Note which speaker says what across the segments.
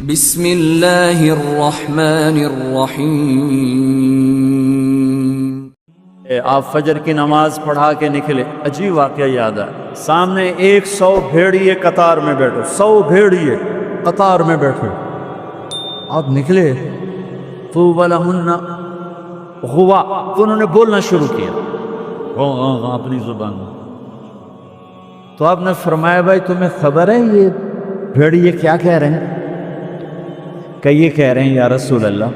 Speaker 1: بسم اللہ الرحمن الرحیم۔
Speaker 2: آپ فجر کی نماز پڑھا کے نکلے، عجیب واقعہ یاد ہے۔ سامنے 100 بھیڑیے قطار میں بیٹھے، 100 بھیڑیے قطار میں بیٹھے۔ آپ نکلے تو وَلَهُنَّ غُوَا، تو انہوں نے بولنا شروع کیا اپنی زبان میں۔ تو آپ نے فرمایا بھائی تمہیں خبر ہے یہ بھیڑیے کیا کہہ رہے ہیں؟ کہ یہ کہہ رہے ہیں یا رسول اللہ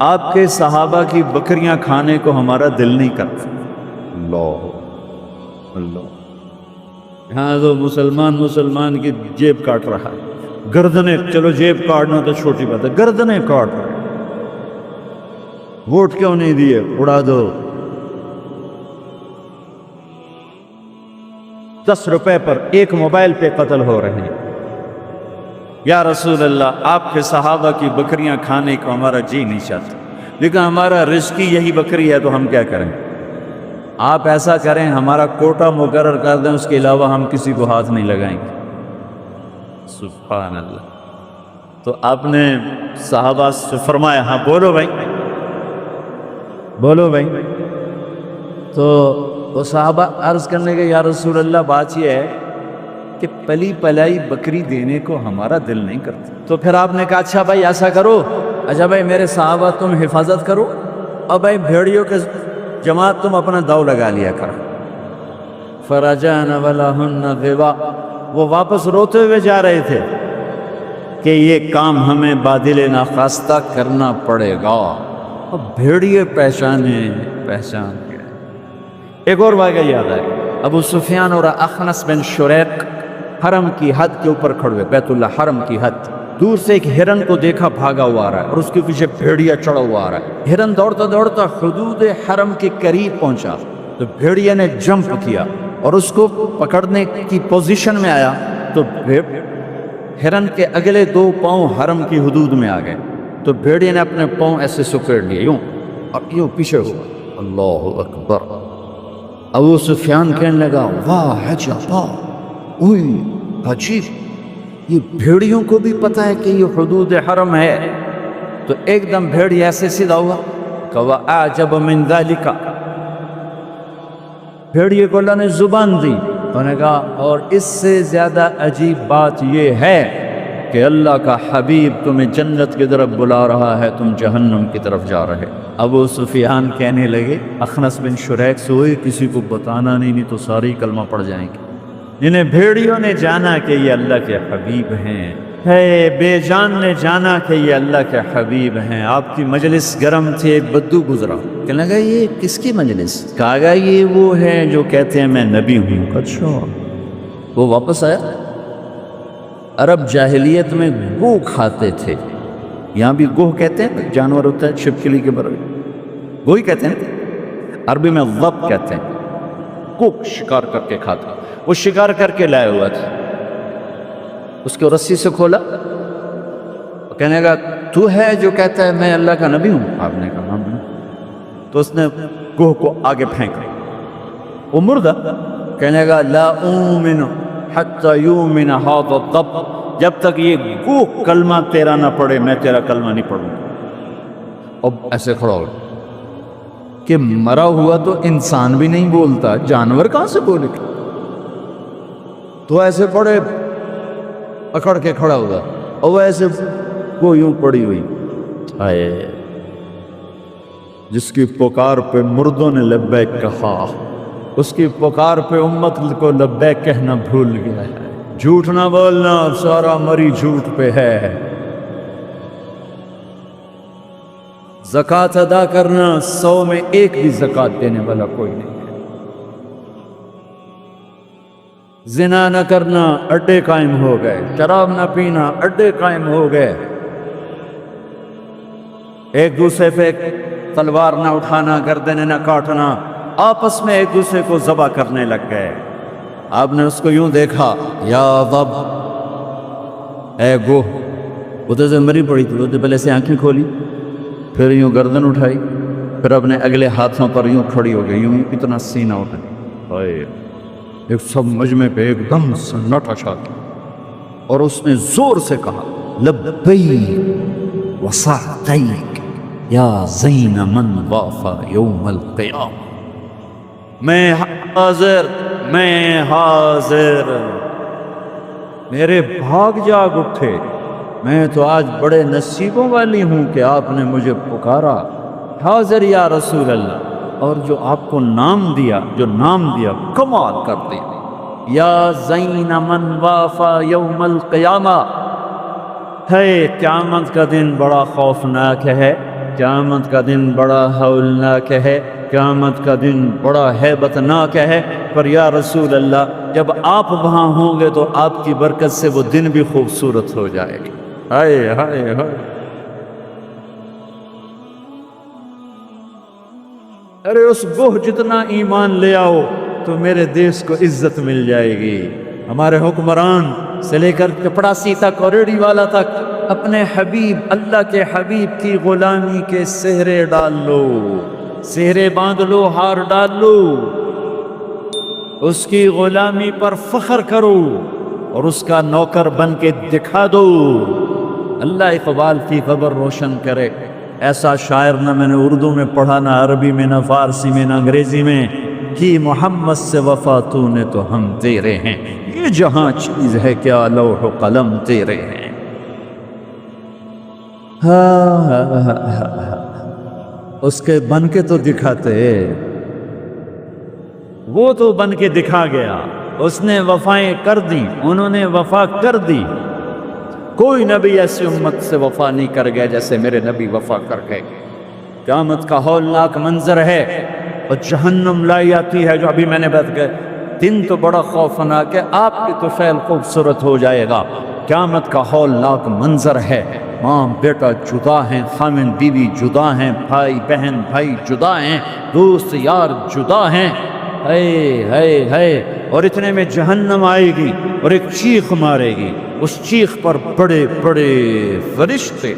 Speaker 2: آپ کے صحابہ کی بکریاں کھانے کو ہمارا دل نہیں کرتا۔ اللہ اللہ، یہاں تو مسلمان کی جیب کاٹ رہا ہے، گردنیں، چلو جیب کاٹنا تو چھوٹی بات ہے، گردنیں کاٹ رہے ہیں۔ ووٹ کیوں نہیں دیے؟ اڑا دو۔ 10 روپے پر ایک موبائل پہ قتل ہو رہے ہیں۔ یا رسول اللہ آپ کے صحابہ کی بکریاں کھانے کو ہمارا جی نہیں چاہتا، لیکن ہمارا رزق یہی بکری ہے تو ہم کیا کریں؟ آپ ایسا کریں ہمارا کوٹا مقرر کر دیں، اس کے علاوہ ہم کسی کو ہاتھ نہیں لگائیں گے۔ سبحان اللہ۔ تو آپ نے صحابہ سے فرمایا ہاں بولو بھائی، بولو بھائی۔ تو وہ صحابہ عرض کرنے کے یا رسول اللہ بات یہ ہے کہ پلی پلائی بکری دینے کو ہمارا دل نہیں کرتا۔ تو پھر آپ نے کہا اچھا بھائی ایسا کرو، اچھا بھائی میرے صحابہ تم حفاظت کرو، اور بھائی بھیڑیوں کے جماعت تم اپنا داؤ لگا لیا کرو۔ فرجعن ولہن غوا، وہ واپس روتے ہوئے جا رہے تھے کہ یہ کام ہمیں بادل ناخواستہ کرنا پڑے گا۔ اب بھیڑیے پہچان گئے۔ ایک اور واقعہ یاد ہے، ابو سفیان اور اخنس بن شریق حرم کی حد کے اوپر کھڑے ہوئے، بیت اللہ حرم کی حد، دور سے ایک ہرن کو دیکھا بھاگا ہوا آ رہا ہے اور اس کے پیچھے بھیڑیا چڑھا ہوا آ رہا ہے۔ ہرن دوڑتا دوڑتا حدود حرم کے قریب پہنچا تو بھیڑیا نے جمپ کیا اور اس کو پکڑنے کی پوزیشن میں آیا تو ہرن کے اگلے 2 پاؤں حرم کی حدود میں آ گئے، تو بھیڑیا نے اپنے پاؤں ایسے سکیڑ لیے یوں اور یوں پیچھے ہوا۔ اللہ اکبر۔ ابو سفیان کہنے لگا واہ عجبا، اوئی عجیب، یہ بھیڑیوں کو بھی پتہ ہے کہ یہ حدود حرم ہے۔ تو ایک دم بھیڑیا ایسے سیدھا ہوا کہ وَأَعْجَبَ مِنْ ذَلِكَ، بھیڑیے کو اللہ نے زبان دی، انہوں نے کہا اور اس سے زیادہ عجیب بات یہ ہے کہ اللہ کا حبیب تمہیں جنت کی طرف بلا رہا ہے، تم جہنم کی طرف جا رہے۔ ابو سفیان کہنے لگے اخنس بن شریق سے ہوئے کسی کو بتانا نہیں تو ساری کلمہ پڑ جائیں گے۔ انہیں بھیڑیوں نے جانا کہ یہ اللہ کے حبیب ہیں، بے جان نے جانا کہ یہ اللہ کے حبیب ہیں۔ آپ کی مجلس گرم تھی، ایک بدو گزرا، کہنے لگا یہ کس کی مجلس؟ کہا گا یہ وہ ہے جو کہتے ہیں میں نبی ہوں۔ اچھا۔ وہ واپس آیا۔ عرب جاہلیت میں گو کھاتے تھے، یہاں بھی گوہ کہتے ہیں، جانور ہوتا ہے چھپکلی کے برابر، گوہی کہتے ہیں، عربی میں ضب کہتے ہیں۔ کو شکار کر کے کھاتا، وہ شکار کر کے لائے ہوا تھا، اس کو رسی سے کھولا، کہنے لگا تو ہے جو کہتا ہے میں اللہ کا نبی ہوں؟ آپ نے کہا ہاں۔ تو اس نے گوہ کو آگے پھینکا، وہ مردہ، کہنے لگا لا اومن حتی یومن ھذا الضب، جب تک یہ گوہ کلمہ تیرا نہ پڑھے میں تیرا کلمہ نہیں پڑھوں گا۔ اب ایسے کھڑا ہو کہ مرا ہوا تو انسان بھی نہیں بولتا، جانور کہاں سے بولے؟ تو ایسے پڑے اکڑ کے کھڑا ہوگا اور وہ ایسے وہ یوں پڑی ہوئی، جس کی پکار پہ مردوں نے لبیک کہا، اس کی پکار پہ امت کو لبیک کہنا بھول گیا ہے۔ جھوٹ نہ بولنا، سارا مری جھوٹ پہ ہے۔ زکوٰۃ ادا کرنا، 100 میں 1 بھی زکوٰۃ دینے والا کوئی نہیں ہے۔ زنا نہ کرنا، اڈے قائم ہو گئے۔ شراب نہ پینا، اڈے قائم ہو گئے۔ ایک دوسرے پہ تلوار نہ اٹھانا، گردنیں نہ کاٹنا، آپس میں ایک دوسرے کو ذبح کرنے لگ گئے۔ آپ نے اس کو یوں دیکھا، یا ضب، اے گوہ، وہ تو مری پڑی تھی، وہ تو پہلے سے آنکھیں کھولی، پھر یوں گردن اٹھائی، پھر اپنے اگلے ہاتھوں پر یوں کھڑی ہو گئی، یوں اتنا سینہ اٹھائی، ایک سب مجمع پہ ایک دم سناٹا چھا گیا، اور اس نے زور سے کہا لبیک وسعدیک یا زین من وافا یوم القیامہ، میں حاضر، میں حاضر۔ میرے بھاگ جاگ اٹھے، میں تو آج بڑے نصیبوں والی ہوں کہ آپ نے مجھے پکارا، حاضر یا رسول اللہ۔ اور جو آپ کو نام دیا، جو نام دیا کمال کر دیا، یا زین من وافا یوم القیامہ۔ ہے قیامت کا دن بڑا خوفناک ہے، قیامت کا دن بڑا ہولناک ہے، قیامت کا دن بڑا ہیبتناک ہے، پر یا رسول اللہ جب آپ وہاں ہوں گے تو آپ کی برکت سے وہ دن بھی خوبصورت ہو جائے گی۔ ہائے ہائے ہائے، ارے اس گوہ جتنا ایمان لے آؤ تو میرے دیش کو عزت مل جائے گی۔ ہمارے حکمران سے لے کر چپڑاسی تک اور ریڑھی والا تک اپنے حبیب، اللہ کے حبیب کی غلامی کے سہرے ڈال لو، سہرے باندھ لو، ہار ڈال لو، اس کی غلامی پر فخر کرو اور اس کا نوکر بن کے دکھا دو۔ اللہ اقبال کی قبر روشن کرے۔ ایسا شاعر نہ میں نے اردو میں پڑھا، نہ عربی میں، نہ فارسی میں، نہ انگریزی میں، کہ محمد سے وفا تو نے تو ہم تیرے ہیں، یہ جہاں چیز ہے کیا لوح و قلم تیرے ہیں۔ اس کے بن کے تو دکھاتے، وہ تو بن کے دکھا گیا، اس نے وفائیں کر دی، انہوں نے وفا کر دی۔ کوئی نبی ایسی امت سے وفا نہیں کر گیا جیسے میرے نبی وفا کر گئے۔ قیامت کا ہولناک منظر ہے، اور جہنم لائی آتی ہے جو ابھی میں نے بات کہا، دن تو بڑا خوفناک ہے، آپ کی تو فعل خوبصورت ہو جائے گا۔ قیامت کا ہولناک منظر ہے، ماں بیٹا جدا ہیں، خامن بیوی جدا ہیں، بھائی بہن بھائی جدا ہیں، دوست یار جدا ہیں، ہے اور اتنے میں جہنم آئے گی اور ایک چیخ مارے گی، اس چیخ پر بڑے بڑے فرشتے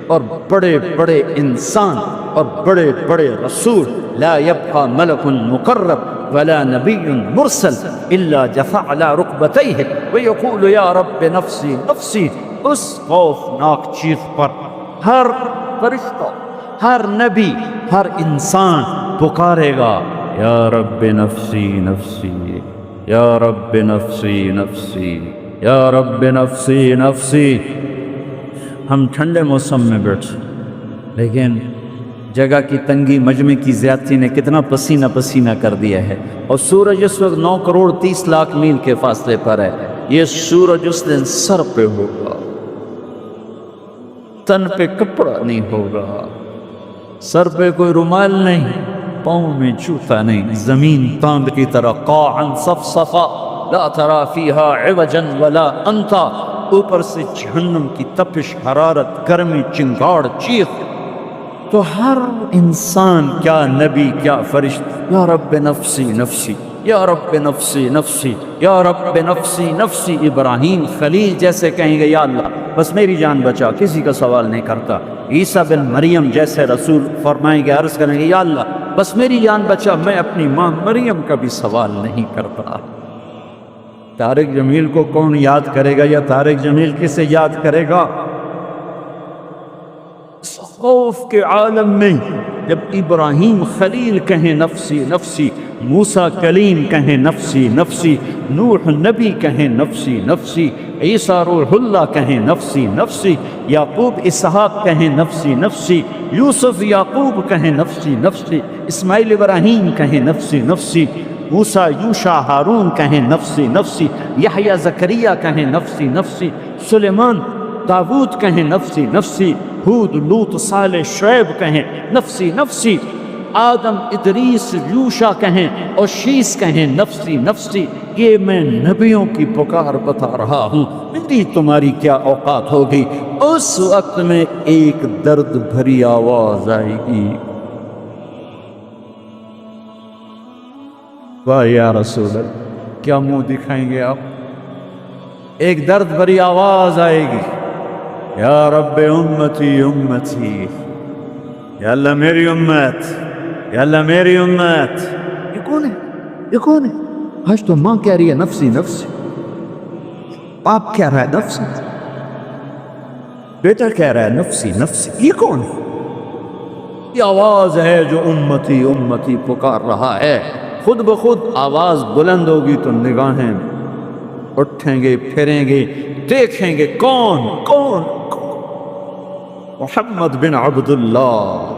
Speaker 2: اور بڑے بڑے انسان اور بڑے بڑے رسول، لا يبقى ملک مقرب ولا نبی مرسل الا جثى على ركبتيه ويقول یا رب نفسی نفسی۔ اس خوفناک چیخ پر ہر فرشتہ، ہر نبی، ہر انسان پکارے گا، یا رب نفسی نفسی، یا رب نفسی نفسی، یا رب نفسی نفسی۔ ہم ٹھنڈے موسم میں بیٹھے، لیکن جگہ کی تنگی، مجمع کی زیادتی نے کتنا پسینہ پسینہ کر دیا ہے، اور سورج اس وقت 9 کروڑ 30 لاکھ میل کے فاصلے پر ہے۔ یہ سورج اس دن سر پہ ہوگا، تن پہ کپڑا نہیں ہوگا، سر پہ کوئی رومال نہیں، پاؤں میں جوتا نہیں، زمین تاند کی طرح قاعا صفصفا لا ترى فيها عوجا ولا امتا۔ اوپر سے جہنم کی تپش، حرارت، گرمی، چنگاڑ، چیخ، تو ہر انسان، کیا نبی کیا فرشتہ، یا رب نفسی نفسی، یا رب نفسی نفسی، یا رب نفسی نفسی۔ ابراہیم خلیل جیسے کہیں گے یا اللہ بس میری جان بچا، کسی کا سوال نہیں کرتا۔ عیسیٰ بن مریم جیسے رسول فرمائیں گے، عرض کریں گے یا اللہ بس میری جان بچا، میں اپنی ماں مریم کا بھی سوال نہیں کرتا۔ طارق جمیل کو کون یاد کرے گا، یا طارق جمیل کسے یاد کرے گا؟ خوف کے عالم میں جب ابراہیم خلیل کہیں نفسی نفسی، موسیٰ کلیم کہیں نفسی نفسی، نوح نبی کہیں نفسی نفسی، عیسیٰ روح اللہ کہیں نفسی نفسی، یعقوب اسحاق کہیں نفسی نفسی، یوسف یعقوب کہیں نفسی نفسی، اسماعیل ابراہیم کہیں نفسی نفسی، موسیٰ یوشع ہارون کہیں نفسی نفسی، یحییٰ زکریہ کہیں نفسی نفسی، سلیمان داود کہیں نفسی نفسی، ہود لوط صالح شعیب کہیں نفسی نفسی، آدم ادریس یوشع کہیں اور شیس کہیں نفسی نفسی۔ یہ میں نبیوں کی پکار بتا رہا ہوں، میری تمہاری کیا اوقات ہوگی؟ اس وقت میں ایک درد بھری آواز آئے گی، واہ یا رسول اللہ، کیا منہ دکھائیں گے آپ؟ ایک درد بھری آواز آئے گی، یا رب امتی امتی، یا اللہ میری امت، یا اللہ میری امت۔ یہ کون ہے؟ یہ کون ہے؟ آج تو ماں کہہ رہی ہے نفسی نفسی، باپ کہہ رہا ہے نفسی، بیٹا کہہ رہا ہے نفسی نفسی، یہ کون ہے؟ یہ آواز ہے جو امتی امتی پکار رہا ہے۔ خود بخود آواز بلند ہوگی تو نگاہیں اٹھیں گے، پھریں گے، دیکھیں گے کون کون کون؟ محمد بن عبداللہ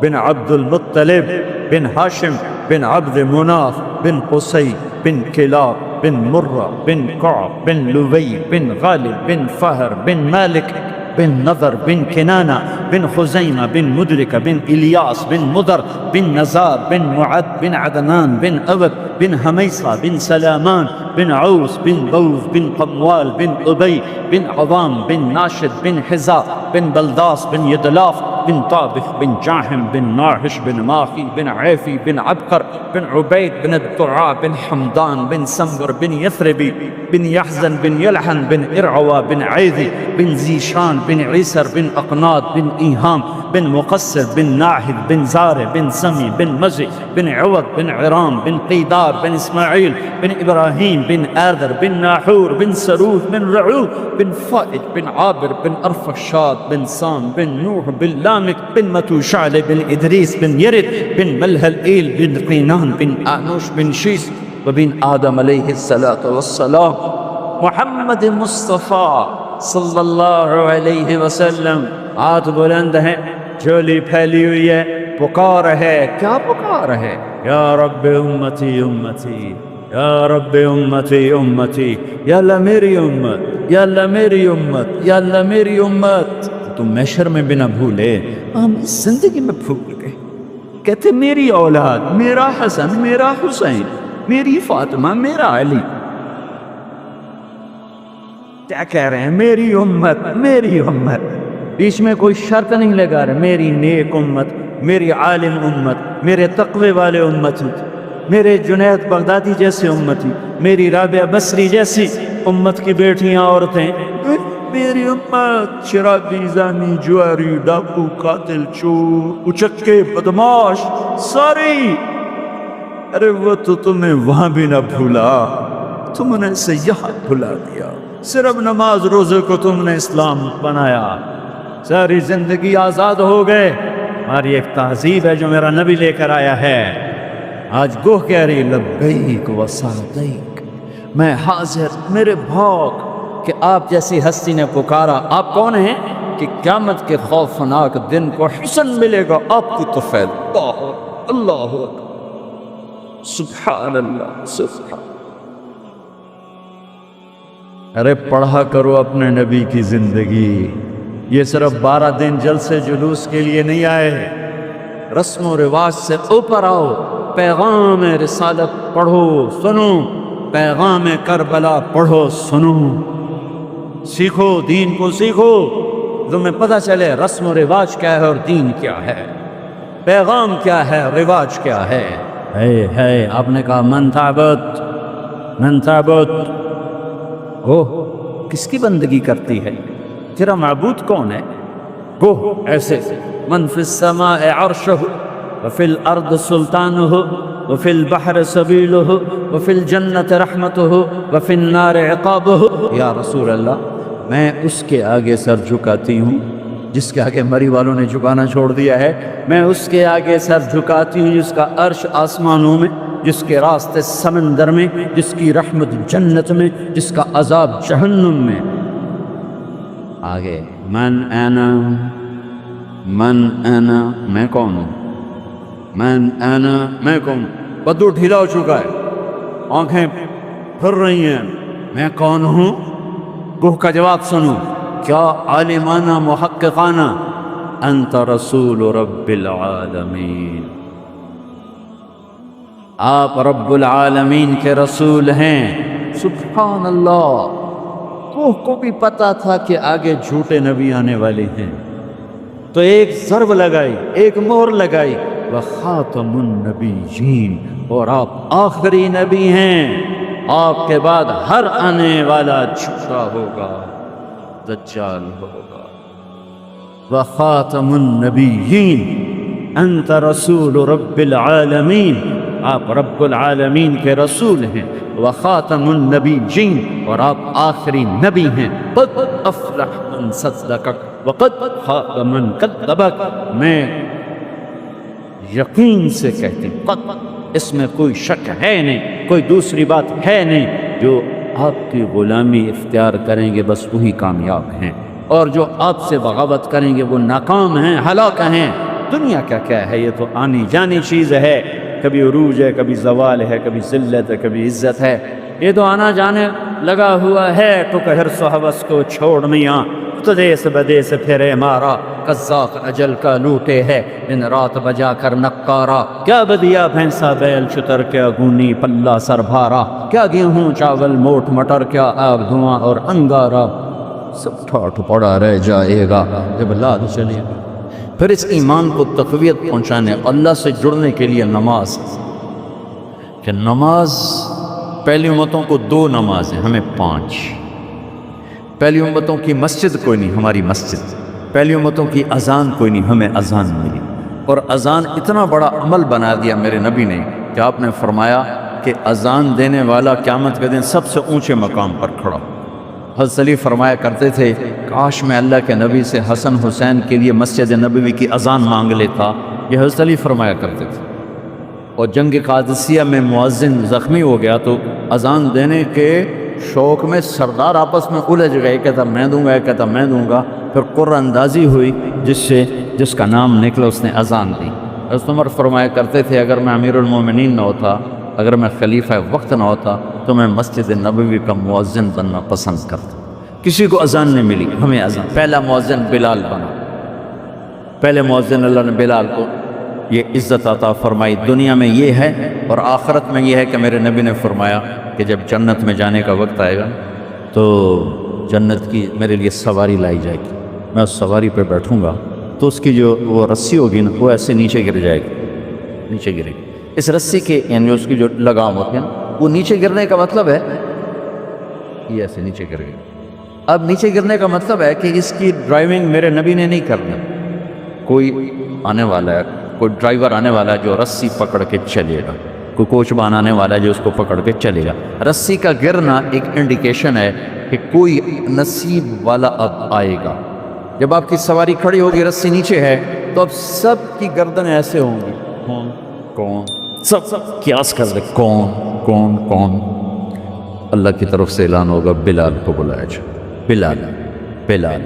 Speaker 2: بن عبد المطلب بن ہاشم بن عبد مناف بن قصی بن کلاب بن مرہ بن کعب بن لوی بن غالب بن فہر بن مالک بن نضر بن کنانہ بن خزیمہ بن مدرکہ بن الیاس بن مدر بن نزار بن معد بن عدنان بن عبد بن حمیصہ بن سلامان بن عوس بن بوز بن قموال بن ابی بن عظام بن ناشد بن حزا بن بلداس بن یدلاف بن طابخ بن جاحم بن ناحش بن ماخی بن عیفی بن عبقر بن عبید بن الدعاء بن حمدان بن سمبر بن یثربی بن یحزن بن یلحن بن ارعوا بن عیذی بن زیشان بن عیسر بن اقناد بن ایہام بن مقصر بن ناحد بن زار بن سمی بن مزی بن عوض بن عرام بن قیدار بن اسماعیل بن ابراہیم بن آذر بن ناحور بن سروج بن رعو بن فائد بن عابر بن ارفشاد بن سام بن نوح بن لامك بن متوشعل بن إدريس بن يرد بن ملهلئيل بن قينان بن آنوش بن شيس وبن آدم علیہ الصلاۃ والسلام۔ محمد مصطفیٰ صلی اللہ علیہ وسلم ہاتھ بلند ہیں، جھولی پھیلی ہوئی ہے، پکار ہے۔ کیا پکار ہے؟ یا رب امتی امتی، یا رب امتی امتی، یا اللہ میری امت، یا اللہ میری امت، یا اللہ میری امت۔ تم محشر میں بھی نہ بھولے، ہم اس زندگی میں بھول گئے۔ کہتے میری اولاد، میرا حسن، میرا حسین، میری فاطمہ، میرا علی۔ کیا کہہ رہے ہیں؟ میری امت، میری امت۔ بیچ میں کوئی شرط نہیں لگا رہے، میری نیک امت، میری عالم امت، میرے تقوی والے امتی، میرے جنید بغدادی جیسے امتی، میری رابعہ بصری جیسی امت کی بیٹیاں عورتیں، میری امت، شرابی، زانی، جواری، ڈاکو، قاتل، چور، اچکے، بدماش، ساری۔ ارے وہ تو تمہیں وہاں بھی نہ بھولا، تم نے سیاح بھلا دیا۔ صرف نماز روزے کو تم نے اسلام بنایا، ساری زندگی آزاد ہو گئے۔ ہماری ایک تہذیب ہے جو میرا نبی لے کر آیا ہے۔ آج گوہ کہہ رہی لبیک و سعدیک، میں حاضر، میرے بھاگ کہ آپ جیسی ہستی نے پکارا۔ آپ کون ہیں؟ کہ قیامت کے خوفناک دن کو حسن ملے گا آپ کی طفیل۔ اللہ اکبر، سبحان اللہ، سبحان۔ ارے پڑھا کرو اپنے نبی کی زندگی۔ یہ صرف 12 دن جلسے جلوس کے لیے نہیں آئے، رسم و رواج سے اوپر آؤ، پیغام رسالت پڑھو سنو، پیغام کربلا پڑھو سنو، سیکھو، دین کو سیکھو، تمہیں پتہ چلے رسم و رواج کیا ہے اور دین کیا ہے، پیغام کیا ہے، رواج کیا ہے۔ ہے آپ نے کہا من تعبد، اوہ کس کی بندگی کرتی ہے؟ تیرا معبود کون ہے؟ گو ایسے من فی السماء عرشہ وفی الارض سلطانہ وفی البحر سبیلہ وفی الجنت رحمتہ وفی النار عقابہ۔ یا رسول اللہ، میں اس کے آگے سر جھکاتی ہوں جس کے آگے مری والوں نے جھکانا چھوڑ دیا ہے، میں اس کے آگے سر جھکاتی ہوں جس کا عرش آسمانوں میں، جس کے راستے سمندر میں، جس کی رحمت جنت میں، جس کا عذاب جہنم میں۔ آگے من انا، میں کون ہوں؟ من انا، میں کون؟ بدو ڈھیلا ہو چکا ہے، آنکھیں پھر رہی ہیں، میں کون ہوں؟ گوہ کا جواب سنو، کیا عالمانہ محققانہ، انت رسول رب العالمین، آپ رب العالمین کے رسول ہیں۔ سبحان اللہ۔ گوہ کو بھی پتا تھا کہ آگے جھوٹے نبی آنے والے ہیں، تو ایک ضرب لگائی، ایک مہر لگائی، وخاتم النبیین، اور آپ آخری نبی ہیں، آپ کے بعد ہر آنے والا جھوٹا ہوگا، دجال ہوگا۔ وخاتم النبیین، انت رسول رب العالمین، آپ رب العالمین کے رسول ہیں، وخاتم النبیین، اور آپ آخری نبی ہیں۔ قد افلح من صدقک وقد خاب من کذبک، میں یقین سے کہتی ہوں، قد، اس میں کوئی شک ہے نہیں، کوئی دوسری بات ہے نہیں، جو آپ کی غلامی اختیار کریں گے بس وہی کامیاب ہیں، اور جو آپ سے بغاوت کریں گے وہ ناکام ہیں، ہلاک ہیں۔ دنیا کیا ہے، یہ تو آنی جانی چیز ہے، کبھی عروج ہے، کبھی زوال ہے، کبھی ذلت ہے، کبھی عزت ہے، یہ تو آنا جانے لگا ہوا ہے۔ تو کہ حرص و حوث کو چھوڑ میاں، دیس بدیس پھرے مارا، قذاق اجل کا لوٹے ہے دن رات بجا کر نقارا۔ کیا بدیا بھینسا بیل شتر، کیا گونی پلہ سر بھارا، کیا گیہوں چاول موٹ مٹر، کیا آگ دھواں اور انگارا، سب ٹھاٹ پڑا رہ جائے گا جب لاد چلے گا۔ پھر اس ایمان کو تقویت پہنچانے، اللہ سے جڑنے کے لیے نماز، کہ نماز پہلی امتوں کو 2 نمازیں، ہمیں 5۔ پہلی امتوں کی مسجد کوئی نہیں، ہماری مسجد۔ پہلی امتوں کی اذان کوئی نہیں، ہمیں اذان ملی۔ اور اذان اتنا بڑا عمل بنا دیا میرے نبی نے کہ آپ نے فرمایا کہ اذان دینے والا قیامت کے دن سب سے اونچے مقام پر کھڑا۔ حضرت علی فرمایا کرتے تھے، کاش میں اللہ کے نبی سے حسن حسین کے لیے مسجد نبوی کی اذان مانگ لیتا، یہ حضرت علی فرمایا کرتے تھے۔ اور جنگ قادسیہ میں مؤذن زخمی ہو گیا تو اذان دینے کے شوق میں سردار آپس میں الجھ گئے، کہتا میں دوں گا، کہتا میں دوں گا۔ پھر قرہ اندازی ہوئی، جس کا نام نکلا اس نے اذان دی۔ حضرت عمر فرمایا کرتے تھے، اگر میں امیر المومنین نہ ہوتا، اگر میں خلیفہ وقت نہ ہوتا تو میں مسجد نبوی کا مؤذن بننا پسند کرتا۔ کسی کو اذان نہیں ملی، ہمیں اذان۔ پہلا مؤذن بلال بنا، پہلے مؤذن اللہ نے بلال کو یہ عزت عطا فرمائی۔ دنیا میں یہ ہے اور آخرت میں یہ ہے کہ میرے نبی نے فرمایا کہ جب جنت میں جانے کا وقت آئے گا تو جنت کی میرے لیے سواری لائی جائے گی، میں اس سواری پہ بیٹھوں گا تو اس کی جو وہ رسی ہوگی نا، وہ ایسے نیچے گر جائے گی، نیچے گرے گی۔ اس رسی کے یعنی اس کی جو لگام ہوتی ہے نا، وہ نیچے گرنے کا مطلب ہے یہ ایسے نیچے گر گئی۔ اب نیچے گرنے کا مطلب ہے کہ اس کی ڈرائیونگ میرے نبی نے نہیں کرنا، کوئی آنے والا ہے، کوئی ڈرائیور آنے والا ہے جو رسی پکڑ کے چلے گا، کوئی کوچبان آنے والا ہے جو اس کو پکڑ کے چلے گا۔ رسی کا گرنا ایک انڈیکیشن ہے کہ کوئی نصیب والا اب آئے گا۔ جب آپ کی سواری کھڑی ہوگی، رسی نیچے ہے، تو اب سب کی گردن ایسے ہوں گی، کون سب قیاس کر لے، کون اللہ کی طرف سے اعلان ہوگا، بلال کو بلایا جائے، بلال۔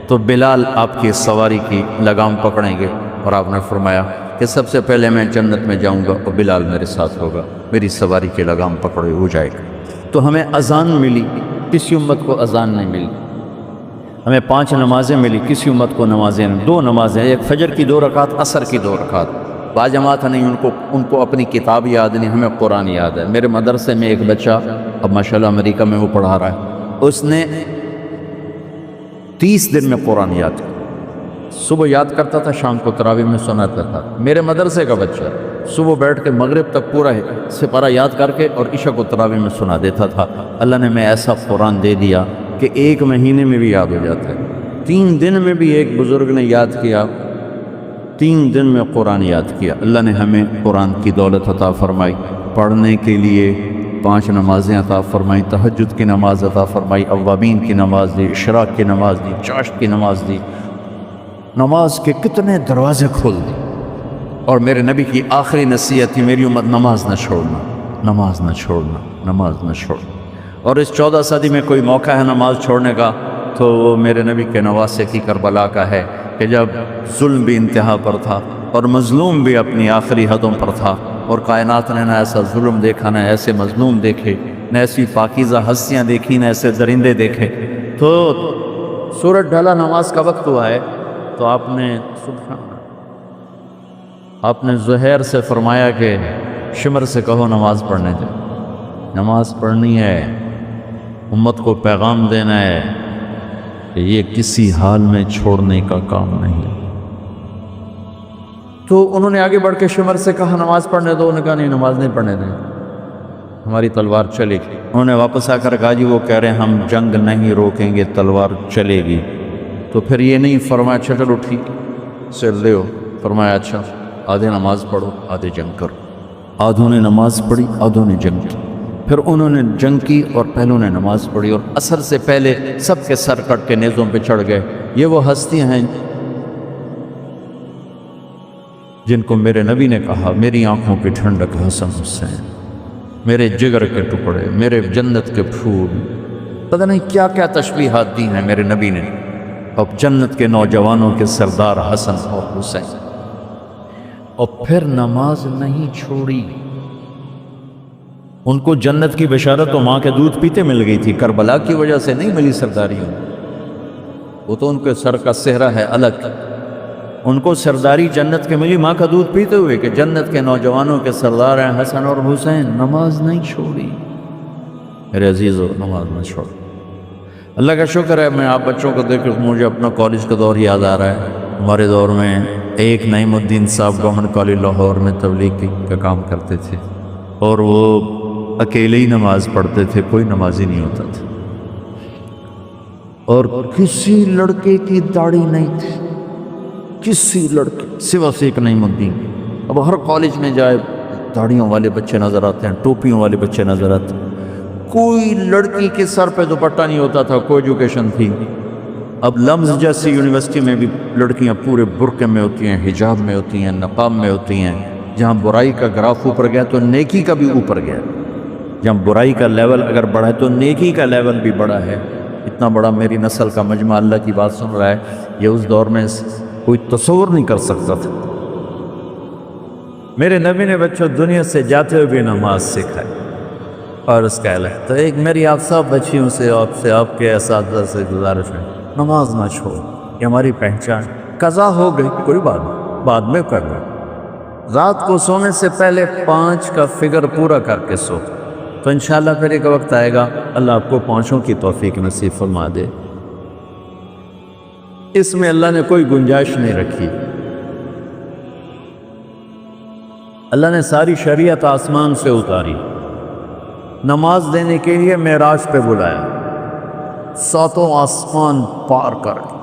Speaker 2: تو بلال آپ کی سواری کی لگام پکڑیں گے، اور آپ نے فرمایا کہ سب سے پہلے میں جنت میں جاؤں گا اور بلال میرے ساتھ ہوگا، میری سواری کی لگام پکڑے ہو جائے گا۔ تو ہمیں اذان ملی، کسی امت کو اذان نہیں ملی۔ ہمیں 5 نمازیں ملی، کسی امت کو نمازیں 2 نمازیں، ایک فجر کی 2 رکعت، عصر کی 2 رکعت۔ باجماعت نہیں، ان کو اپنی کتاب یاد نہیں، ہمیں قرآن یاد ہے۔ میرے مدرسے میں ایک بچہ اب ماشاءاللہ امریکہ میں وہ پڑھا رہا ہے، اس نے 30 دن میں قرآن یاد کیا۔ صبح یاد کرتا تھا، شام کو تراویح میں سناتا تھا۔ میرے مدرسے کا بچہ صبح بیٹھ کے مغرب تک پورا سپارہ یاد کر کے اور عشاء کو تراویح میں سنا دیتا تھا۔ اللہ نے میں ایسا قرآن دے دیا کہ 1 مہینے میں بھی یاد ہو جاتا ہے۔ 3 دن میں بھی ایک بزرگ نے یاد کیا، 3 دن میں قرآن یاد کیا۔ اللہ نے ہمیں قرآن کی دولت عطا فرمائی، پڑھنے کے لیے 5 نمازیں عطا فرمائی، تہجد کی نماز عطا فرمائی، اوابین کی نماز دی، اشراق کی نماز دی، چاشت کی نماز دی۔ نماز کے کتنے دروازے کھول دی۔ اور میرے نبی کی آخری نصیحت تھی، میری امت نماز نہ چھوڑنا، نماز نہ چھوڑنا، نماز نہ چھوڑنا۔ اور اس 14 صدی میں کوئی موقع ہے نماز چھوڑنے کا تو وہ میرے نبی کے نواسے کی کربلا کا ہے، کہ جب ظلم بھی انتہا پر تھا اور مظلوم بھی اپنی آخری حدوں پر تھا، اور کائنات نے نہ ایسا ظلم دیکھا، نہ ایسے مظلوم دیکھے، نہ ایسی پاکیزہ ہستیاں دیکھی، نہ ایسے درندے دیکھے۔ تو سورج ڈھلا، نماز کا وقت ہوا ہے، تو آپ نے زہیر سے فرمایا کہ شمر سے کہو نماز پڑھنے دے، نماز پڑھنی ہے، امت کو پیغام دینا ہے کہ یہ کسی حال میں چھوڑنے کا کام نہیں ہے۔ تو انہوں نے آگے بڑھ کے شمر سے کہا نماز پڑھنے دو، انہوں نے کہا نہیں، نماز نہیں پڑھنے دیں، ہماری تلوار چلے گی۔ انہوں نے واپس آ کر کہا جی وہ کہہ رہے ہیں ہم جنگ نہیں روکیں گے، تلوار چلے گی۔ تو پھر یہ نہیں فرمایا اچھا چلو ٹھیک سے لے ہو، فرمایا اچھا آدھے نماز پڑھو، آدھے جنگ کرو۔ آدھوں نے نماز پڑھی، آدھوں نے جنگ کی، پھر انہوں نے جنگ کی اور پہلوں نے نماز پڑھی، اور عصر سے پہلے سب کے سر کٹ کے نیزوں پہ چڑھ گئے۔ یہ وہ ہستیاں ہیں جن کو میرے نبی نے کہا میری آنکھوں کی ٹھنڈک حسن حسین، میرے جگر کے ٹکڑے، میرے جنت کے پھول، پتہ نہیں کیا کیا تشبیہات دی ہیں میرے نبی نے۔ اب جنت کے نوجوانوں کے سردار حسن اور حسین، اور پھر نماز نہیں چھوڑی۔ ان کو جنت کی بشارت تو ماں کے دودھ پیتے مل گئی تھی، کربلا کی وجہ سے نہیں ملی سرداریوں، وہ تو ان کے سر کا صحرا ہے الگ۔ ان کو سرداری جنت کے ملی ماں کا دودھ پیتے ہوئے کہ جنت کے نوجوانوں کے سردار ہیں حسن اور حسین۔ نماز نہیں چھوڑی میرے عزیزو، نماز نہ چھوڑ۔ اللہ کا شکر ہے میں آپ بچوں کو دیکھ مجھے اپنا کالج کا دور یاد آ رہا ہے۔ ہمارے دور میں ایک نعیم الدین صاحب گورنمنٹ کالج لاہور میں تبلیغ کا کام کرتے تھے، اور وہ اکیلے ہی نماز پڑھتے تھے، کوئی نمازی نہیں ہوتا تھا، اور کسی لڑکے کی داڑھی نہیں تھی، کسی لڑکے سوا سے ایک نعیم الدین۔ اب ہر کالج میں جائے داڑھیوں والے بچے نظر آتے ہیں، ٹوپیوں والے بچے نظر آتے ہیں، کوئی لڑکی کے سر پہ دوپٹہ نہیں ہوتا تھا، کوئی ایجوکیشن تھی۔ اب لمز جیسی یونیورسٹی میں بھی لڑکیاں پورے برقعے میں ہوتی ہیں، حجاب میں ہوتی ہیں، نقاب میں ہوتی ہیں۔ جہاں برائی کا گراف اوپر گیا تو نیکی کا بھی اوپر گیا، جہاں برائی کا لیول اگر بڑھا ہے تو نیکی کا لیول بھی بڑا ہے۔ اتنا بڑا میری نسل کا مجمع اللہ کی بات سن رہا ہے، یہ اس دور میں کوئی تصور نہیں کر سکتا تھا۔ میرے نبی نے بچوں دنیا سے جاتے ہوئے بھی نماز سکھائی، اور اس کا علاج تو ایک میری آپ سب بچیوں سے آپ کے اساتذہ سے گزارش ہے، نماز نہ چھوڑ، یہ ہماری پہچان۔ قضا ہو گئی کوئی بات نہیں، بعد میں کرنا، رات کو سونے سے پہلے 5 کا فگر پورا کر کے سو، تو انشاءاللہ پھر ایک وقت آئے گا اللہ آپ کو 5 کی توفیق نصیب فرما دے۔ اس میں اللہ نے کوئی گنجائش نہیں رکھی۔ اللہ نے ساری شریعت آسمان سے اتاری، نماز دینے کے لیے معراج پہ بلایا، 7 آسمان پار کر کے۔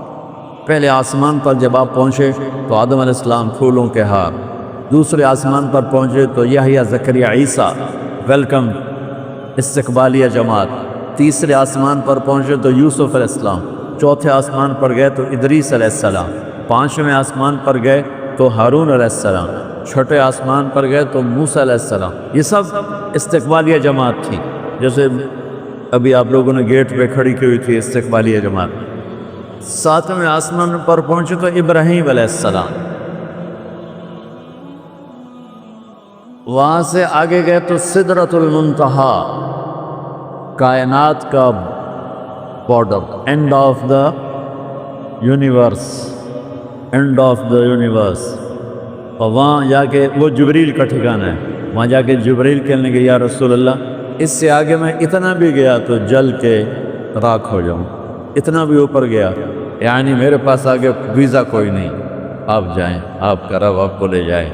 Speaker 2: پہلے آسمان پر جب آپ پہنچے تو آدم علیہ السلام پھولوں کے ہار، دوسرے آسمان پر پہنچے تو یحییٰ زکریا عیسیٰ ویلکم استقبالیہ جماعت، تیسرے آسمان پر پہنچے تو یوسف علیہ السلام، چوتھے آسمان پر گئے تو ادریس علیہ السلام، 5ویں آسمان پر گئے تو ہارون علیہ السلام، 6ٹھے آسمان پر گئے تو موسیٰ علیہ السلام۔ یہ سب استقبالیہ جماعت تھی، جیسے ابھی آپ لوگوں نے گیٹ پہ کھڑی کی ہوئی تھی استقبالیہ جماعت۔ 7ویں آسمان پر پہنچے تو ابراہیم علیہ السلام، وہاں سے آگے گئے تو سدرۃ المنتہا، کائنات کا border, and of the universe, and of the universe. اور وہاں جا کے وہ جبریل کا ٹھکانہ ہے، وہاں جا کے جبریل کہنے کے یا رسول اللہ اس سے آگے میں اتنا بھی گیا تو جل کے راکھ ہو جاؤں، اتنا بھی اوپر گیا یعنی میرے پاس آگے ویزا کوئی نہیں، آپ جائیں، آپ کا رب آپ کو لے جائے۔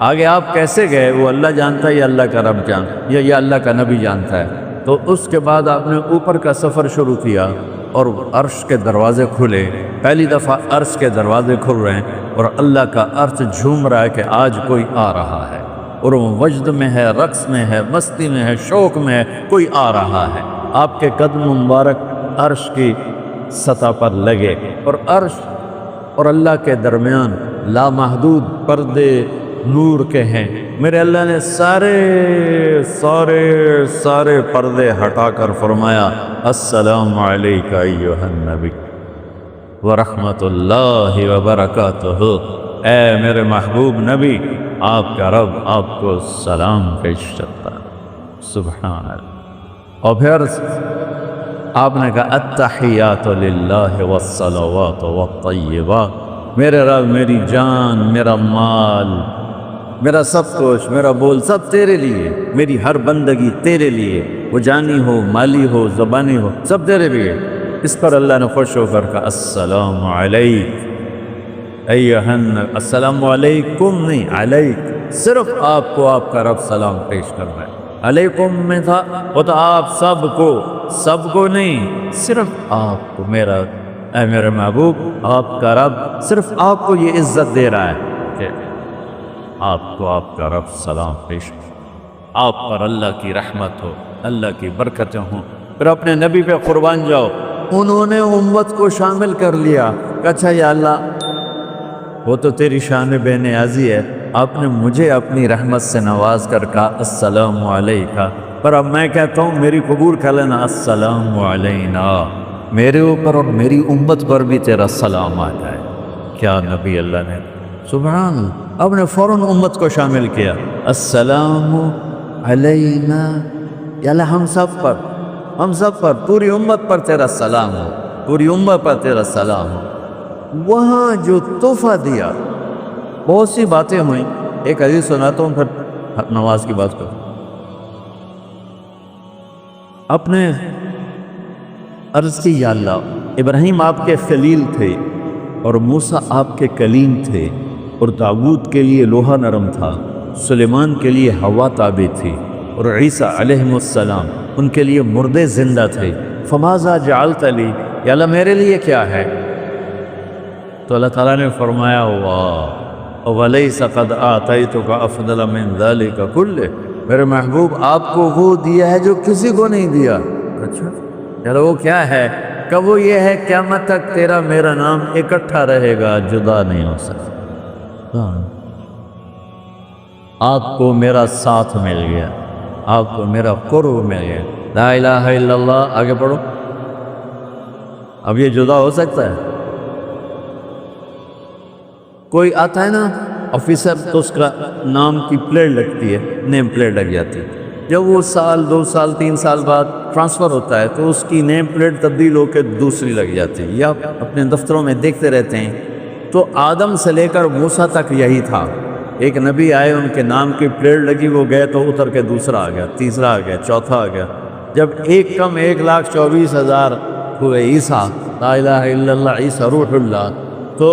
Speaker 2: آگے آپ کیسے گئے وہ اللہ جانتا ہے یا اللہ کا رب جانتا ہے یا اللہ کا نبی جانتا ہے۔ تو اس کے بعد آپ نے اوپر کا سفر شروع کیا اور عرش کے دروازے کھلے، پہلی دفعہ عرش کے دروازے کھل رہے ہیں اور اللہ کا عرش جھوم رہا ہے کہ آج کوئی آ رہا ہے، اور وہ وجد میں ہے، رقص میں ہے، مستی میں ہے، شوق میں ہے، کوئی آ رہا ہے۔ آپ کے قدم مبارک عرش کی سطح پر لگے، اور عرش اور اللہ کے درمیان لامحدود پردے نور کے ہیں۔ میرے اللہ نے سارے پردے ہٹا کر فرمایا السلام علیک ایھا النبی ورحمۃ اللہ وبرکاتہ، اے میرے محبوب نبی آپ کا رب آپ کو سلام پیش کرتا ہے۔ سبحان اللہ۔ اور پھر آپ نے کہا التحیات للہ والصلوات والطیبات، میرے رب میری جان، میرا مال، میرا سب کچھ، میرا بول سب تیرے لیے، میری ہر بندگی تیرے لیے، وہ جانی ہو، مالی ہو، زبانی ہو، سب تیرے لیے۔ اس پر اللہ نے خوش ہو کر کہا السلام علیک ایھا النبی، السلام علیکم نہیں، علیک، صرف آپ کو آپ کا رب سلام پیش کر رہا ہے۔ علیکم میں تھا وہ تو آپ سب کو نہیں، صرف آپ کو، میرا اے میرے محبوب آپ کا رب صرف آپ کو یہ عزت دے رہا ہے کہ آپ کو آپ کا رب سلام پیش۔ آپ پر اللہ کی رحمت ہو، اللہ کی برکتیں ہوں۔ پھر اپنے نبی پہ قربان جاؤ۔ انہوں نے امت کو شامل کر لیا کہ اچھا یا اللہ وہ تو تیری شان بے نیازی ہے، آپ نے مجھے اپنی رحمت سے نواز کر کہا السلام علیکہ، پر اب میں کہتا ہوں میری قبول کر لینا السلام علینا، میرے اوپر اور میری امت پر بھی تیرا سلام آ جائے۔ کیا نبی اللہ نے، سبحان اللہ، اب نے فوراً امت کو شامل کیا، السلام علینا، یا اللہ ہم سب پر پوری امت پر تیرا سلام ہو، پوری امت پر تیرا سلام ہو۔ وہاں جو تحفہ دیا، بہت سی باتیں ہوئیں، ایک حدیث سناتا ہوں پھر نماز کی بات کروں۔ اپنے عرض کی یا اللہ ابراہیم آپ کے خلیل تھے اور موسیٰ آپ کے کلیم تھے، اور داؤد کے لیے لوہا نرم تھا، سلیمان کے لیے ہوا تابع تھی، اور عیسیٰ علیہ السلام ان کے لیے مردے زندہ تھے، فماذا جعلت لی، یا اللہ میرے لیے کیا ہے؟ تو اللہ تعالیٰ نے فرمایا واہ وَلَيْسَ قَدْ آتَيْتُكَ أَفْضَلَ مِنْ ذَلِكَ كُلِّهِ، میرے محبوب آپ کو وہ دیا ہے جو کسی کو نہیں دیا۔ اچھا چلو وہ کیا ہے؟ کہ وہ یہ ہے قیامت تک تیرا میرا نام اکٹھا رہے گا، جدا نہیں ہو سکتا۔ آپ کو میرا ساتھ مل گیا، آپ کو میرا قرب مل گیا، لا الہ الا اللہ۔ آگے پڑھو، اب یہ جدا ہو سکتا ہے؟ کوئی آتا ہے نا آفیسر، تو اس کا نام کی پلیٹ لگتی ہے، نیم پلیٹ لگ جاتی ہے، جب وہ سال 2 سال 3 سال بعد ٹرانسفر ہوتا ہے تو اس کی نیم پلیٹ تبدیل ہو کے دوسری لگ جاتی ہے، یا اپنے دفتروں میں دیکھتے رہتے ہیں۔ تو آدم سے لے کر موسیٰ تک یہی تھا، ایک نبی آئے، ان کے نام کی پلیٹ لگی، وہ گئے تو اتر کے دوسرا آ گیا، تیسرا آ گیا، چوتھا آ گیا، جب ایک کم 1,24,000 ہوئے عیسیٰ، لا الہ الا اللہ عیسیٰ روح اللہ، تو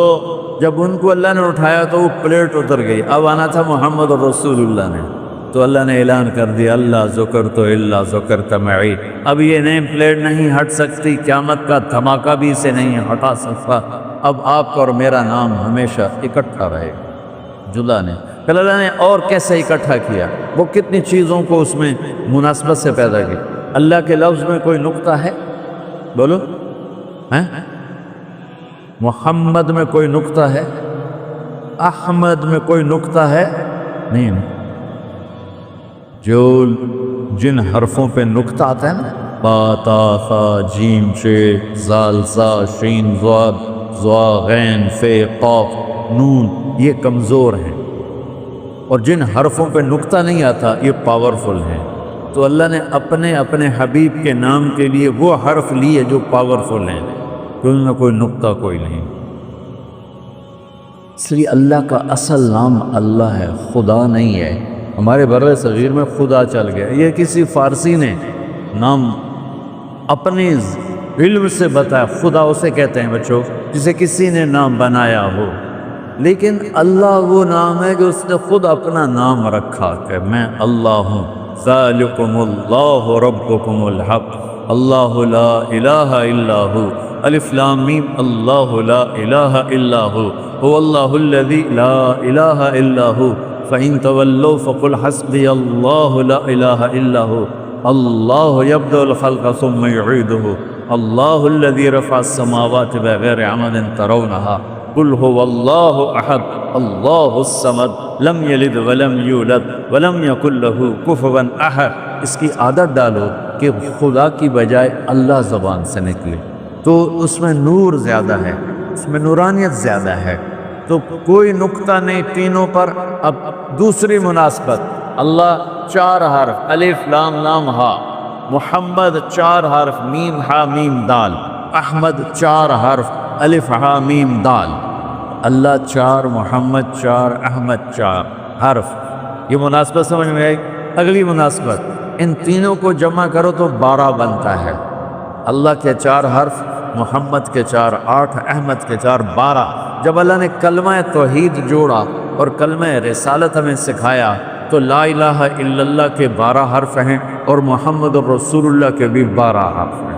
Speaker 2: جب ان کو اللہ نے اٹھایا تو وہ پلیٹ اتر گئی، اب آنا تھا محمد رسول اللہ نے، تو اللہ نے اعلان کر دیا اللہ ذکرت الا ذکرت معی، اب یہ نیم پلیٹ نہیں ہٹ سکتی، قیامت کا دھماکہ بھی اسے نہیں ہٹا سکتا، اب آپ کا اور میرا نام ہمیشہ اکٹھا رہے گا، جدا نہیں۔ پھر اللہ نے اور کیسے اکٹھا کیا، وہ کتنی چیزوں کو اس میں مناسبت سے پیدا کی۔ اللہ کے لفظ میں کوئی نقطہ ہے؟ بولو، ہیں؟ محمد میں کوئی نقطہ ہے؟ احمد میں کوئی نقطہ ہے؟ نہیں۔ جو جن حرفوں پہ نقطہ آتا ہے نا، با تا ثا جیم شے زال زا شین ضاد ضا غین فے قاف نون، یہ کمزور ہیں، اور جن حرفوں پہ نقطہ نہیں آتا یہ پاورفل ہیں۔ تو اللہ نے اپنے حبیب کے نام کے لیے وہ حرف لیے جو پاورفل ہیں، ان میں کوئی نقطہ کوئی نہیں۔ اس لیے اللہ کا اصل نام اللہ ہے، خدا نہیں ہے۔ ہمارے بر صغیر میں خدا چل گیا، یہ کسی فارسی نے نام اپنے علم سے بتایا، خدا اسے کہتے ہیں بچوں جسے کسی نے نام بنایا ہو، لیکن اللہ وہ نام ہے جو اس نے خود اپنا نام رکھا کہ میں اللہ ہوں، ذالکم اللہ ربکم الحق اللہ لا الہ الا ہو، الف لام میم اللہ لا الہ الا ہو، هو اللہ الذی لا الہ الا ہو، فَإِن تَوَلَّوْا فَقُلْ حَسْبِيَ اللَّهُ لَا إِلَهَ إِلَّا هُوَ اللَّهُ يَبْدَأُ الْخَلْقَ ثُمَّ يُعِيدُهُ اللَّهُ الَّذِي رَفَعَ السَّمَاوَاتِ بِغَيْرِ عَمَدٍ تَرَوْنَهَا قُلْ هُوَ اللَّهُ أَحَدٌ اللَّهُ الصَّمَدُ لَمْ يَلِدْ وَلَمْ يُولَدْ وَلَمْ يَكُنْ لَهُ كُفُوًا أَحَدٌ۔ اس کی عادت ڈالو کہ خدا کی بجائے اللہ زبان سے نکلے، تو اس میں نور زیادہ ہے، اس میں نورانیت زیادہ ہے، تو کوئی نقطہ نہیں تینوں پر۔ اب دوسری مناسبت، اللہ 4 حرف الف لام لام ہا، محمد 4 حرف میم ہا میم دال، احمد 4 حرف الف ہا میم دال، اللہ 4 محمد 4 احمد 4 حرف۔ یہ مناسبت سمجھ میں آئی؟ اگلی مناسبت، ان تینوں کو جمع کرو تو 12 بنتا ہے، اللہ کے 4 حرف، محمد کے 4 8، احمد کے 4 12۔ جب اللہ نے کلمہ توحید جوڑا اور کلمہ رسالت ہمیں سکھایا تو لا الہ الا اللہ کے 12 حرف ہیں اور محمد الرسول اللہ کے بھی 12 حرف ہیں۔